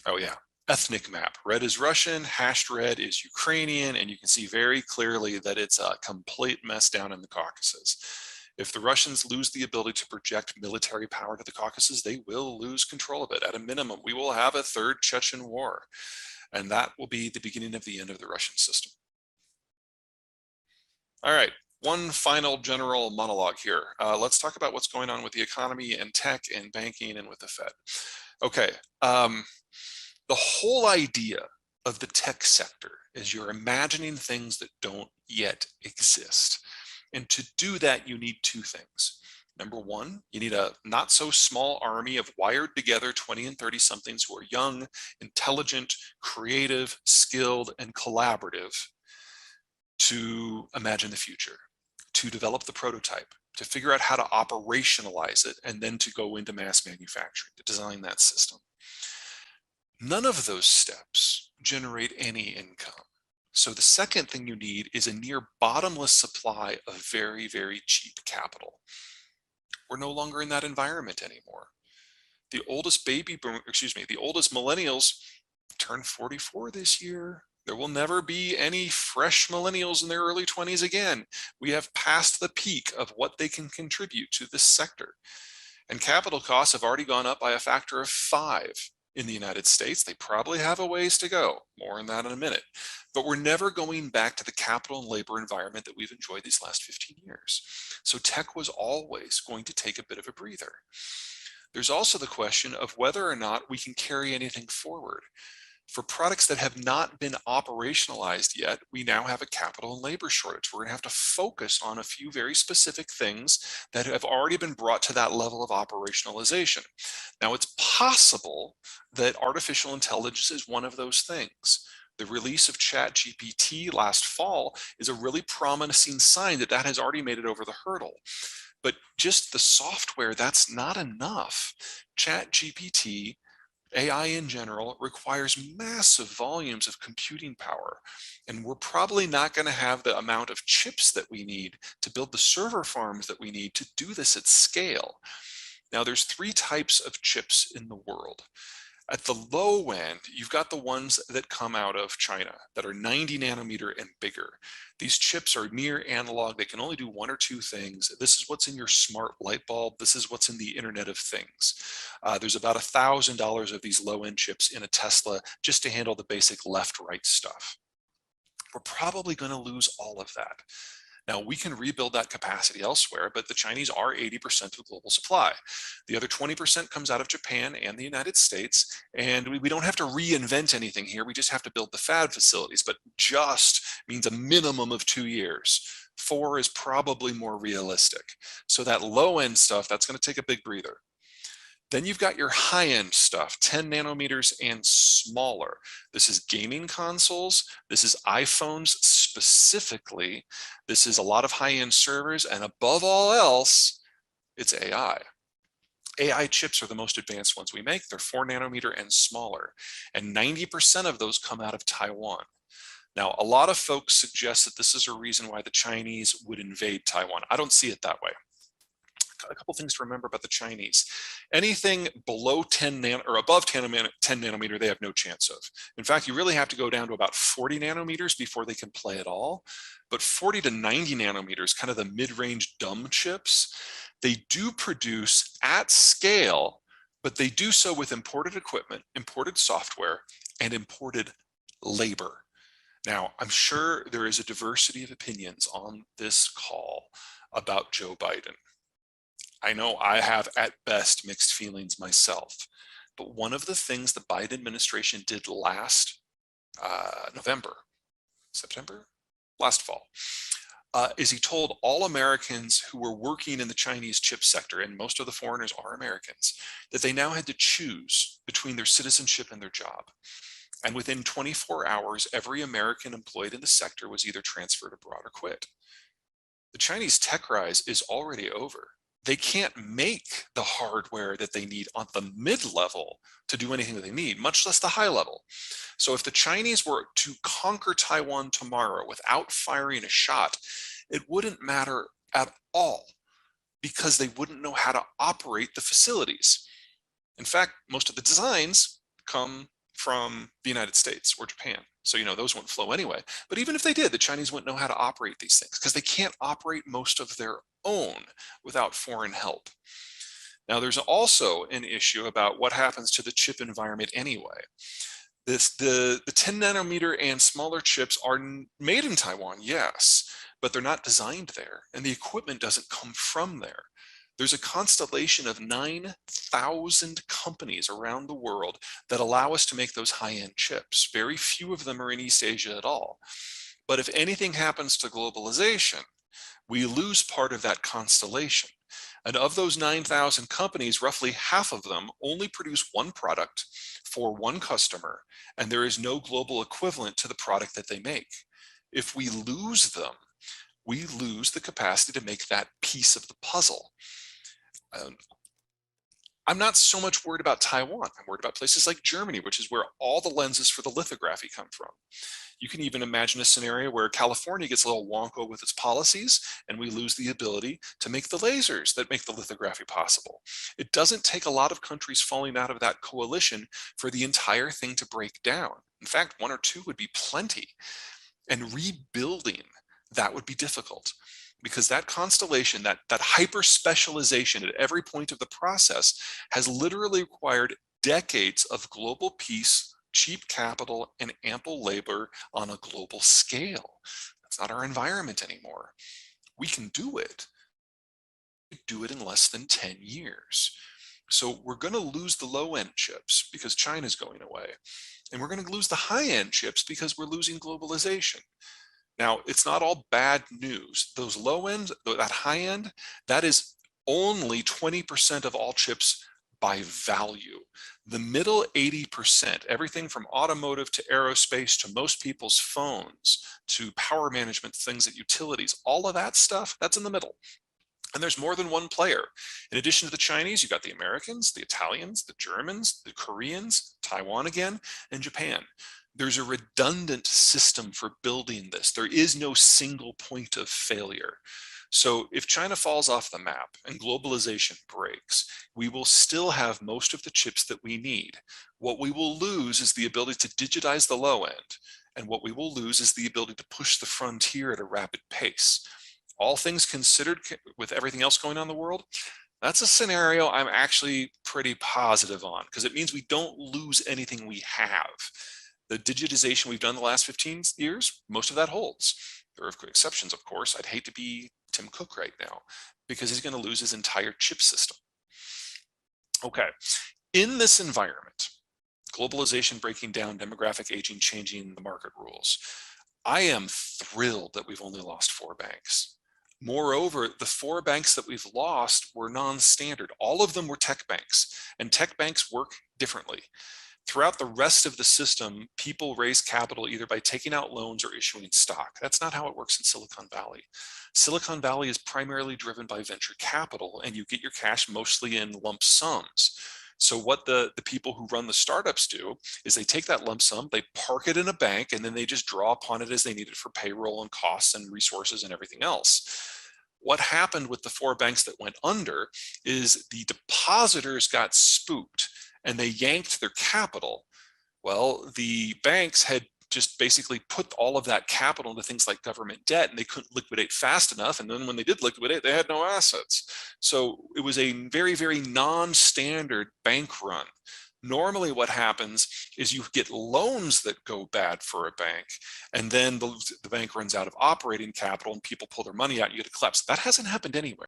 Oh yeah, ethnic map. Red is Russian, hashed red is Ukrainian, and you can see very clearly that it's a complete mess down in the Caucasus. If the Russians lose the ability to project military power to the Caucasus, they will lose control of it. At a minimum, we will have a third Chechen war, and that will be the beginning of the end of the Russian system. All right, one final general monologue here. Let's talk about what's going on with the economy and tech and banking and with the Fed. Okay, the whole idea of the tech sector is you're imagining things that don't yet exist. And to do that, you need two things. Number one, you need a not so small army of wired together 20 and 30 somethings who are young, intelligent, creative, skilled, and collaborative to imagine the future, to develop the prototype, to figure out how to operationalize it, and then to go into mass manufacturing, to design that system. None of those steps generate any income. So the second thing you need is a near bottomless supply of very, very cheap capital. We're no longer in that environment anymore. The oldest the oldest millennials turn 44 this year. There will never be any fresh millennials in their early 20s again. We have passed the peak of what they can contribute to this sector. And capital costs have already gone up by a factor of 5 in the United States. They probably have a ways to go. More on that in a minute. But we're never going back to the capital and labor environment that we've enjoyed these last 15 years. So tech was always going to take a bit of a breather. There's also the question of whether or not we can carry anything forward. For products that have not been operationalized yet, we now have a capital and labor shortage. We're going to have to focus on a few very specific things that have already been brought to that level of operationalization. Now, it's possible that artificial intelligence is one of those things. The release of ChatGPT last fall is a really promising sign that that has already made it over the hurdle. But just the software, that's not enough. ChatGPT, AI in general, requires massive volumes of computing power, and we're probably not going to have the amount of chips that we need to build the server farms that we need to do this at scale. Now, there's 3 types of chips in the world. At the low end, you've got the ones that come out of China that are 90 nanometer and bigger. These chips are near analog. They can only do 1 or 2 things. This is what's in your smart light bulb. This is what's in the Internet of Things. There's about $1,000 of these low-end chips in a Tesla just to handle the basic left-right stuff. We're probably going to lose all of that. Now, we can rebuild that capacity elsewhere, but the Chinese are 80% of global supply. The other 20% comes out of Japan and the United States, and we don't have to reinvent anything here. We just have to build the fab facilities, but just means a minimum of 2 years. 4 is probably more realistic. So that low-end stuff, that's going to take a big breather. Then you've got your high-end stuff, 10 nanometers and smaller. This is gaming consoles. This is iPhones specifically. This is a lot of high-end servers. And above all else, it's AI. AI chips are the most advanced ones we make. They're 4 nanometer and smaller. And 90% of those come out of Taiwan. Now, a lot of folks suggest that this is a reason why the Chinese would invade Taiwan. I don't see it that way. A couple things to remember about the Chinese. Anything below 10 or above 10 nanometer, they have no chance of. In fact, you really have to go down to about 40 nanometers before they can play at all. But 40 to 90 nanometers, kind of the mid-range dumb chips, they do produce at scale, but they do so with imported equipment, imported software, and imported labor. Now, I'm sure there is a diversity of opinions on this call about Joe Biden. I know I have at best mixed feelings myself, but one of the things the Biden administration did last last fall, is he told all Americans who were working in the Chinese chip sector, and most of the foreigners are Americans, that they now had to choose between their citizenship and their job. And within 24 hours, every American employed in the sector was either transferred abroad or quit. The Chinese tech rise is already over. They can't make the hardware that they need on the mid-level to do anything that they need, much less the high level. So if the Chinese were to conquer Taiwan tomorrow without firing a shot, it wouldn't matter at all because they wouldn't know how to operate the facilities. In fact, most of the designs come from the United States or Japan. So, those wouldn't flow anyway. But even if they did, the Chinese wouldn't know how to operate these things because they can't operate most of their own without foreign help. Now, there's also an issue about what happens to the chip environment anyway. The 10 nanometer and smaller chips are made in Taiwan, yes, but they're not designed there, and the equipment doesn't come from there. There's a constellation of 9,000 companies around the world that allow us to make those high-end chips. Very few of them are in East Asia at all. But if anything happens to globalization, we lose part of that constellation. And of those 9,000 companies, roughly half of them only produce one product for one customer, and there is no global equivalent to the product that they make. If we lose them, we lose the capacity to make that piece of the puzzle. I'm not so much worried about Taiwan. I'm worried about places like Germany, which is where all the lenses for the lithography come from. You can even imagine a scenario where California gets a little wonko with its policies and we lose the ability to make the lasers that make the lithography possible. It doesn't take a lot of countries falling out of that coalition for the entire thing to break down. In fact, one or two would be plenty. And rebuilding that would be difficult because that constellation, that hyper specialization at every point of the process has literally required decades of global peace, cheap capital, and ample labor on a global scale. That's not our environment anymore. We can do it. We do it in less than 10 years. So we're going to lose the low-end chips because China's going away. And we're going to lose the high-end chips because we're losing globalization. Now, it's not all bad news. Those low end, that high end, that is only 20% of all chips by value. The middle 80%, everything from automotive to aerospace to most people's phones to power management things at utilities, all of that stuff, that's in the middle. And there's more than one player. In addition to the Chinese, you've got the Americans, the Italians, the Germans, the Koreans, Taiwan again, and Japan. There's a redundant system for building this. There is no single point of failure. So if China falls off the map and globalization breaks, we will still have most of the chips that we need. What we will lose is the ability to digitize the low end. And what we will lose is the ability to push the frontier at a rapid pace. All things considered, with everything else going on in the world, that's a scenario I'm actually pretty positive on because it means we don't lose anything we have. The digitization we've done the last 15 years, most of that holds. There are exceptions, of course. I'd hate to be Tim Cook right now because he's going to lose his entire chip system. Okay, in this environment, globalization breaking down, demographic aging, changing the market rules, I am thrilled that we've only lost 4 banks. Moreover, the 4 banks that we've lost were non-standard. All of them were tech banks, and tech banks work differently. Throughout the rest of the system, people raise capital either by taking out loans or issuing stock. That's not how it works in Silicon Valley. Silicon Valley is primarily driven by venture capital, and you get your cash mostly in lump sums. So what the people who run the startups do is they take that lump sum, they park it in a bank, and then they just draw upon it as they need it for payroll and costs and resources and everything else. What happened with the 4 banks that went under is the depositors got spooked and they yanked their capital. Well, the banks had just basically put all of that capital into things like government debt, and they couldn't liquidate fast enough. And then when they did liquidate, they had no assets. So it was a very, very non-standard bank run. Normally what happens is you get loans that go bad for a bank, and then the bank runs out of operating capital and people pull their money out and you get a collapse. That hasn't happened anywhere.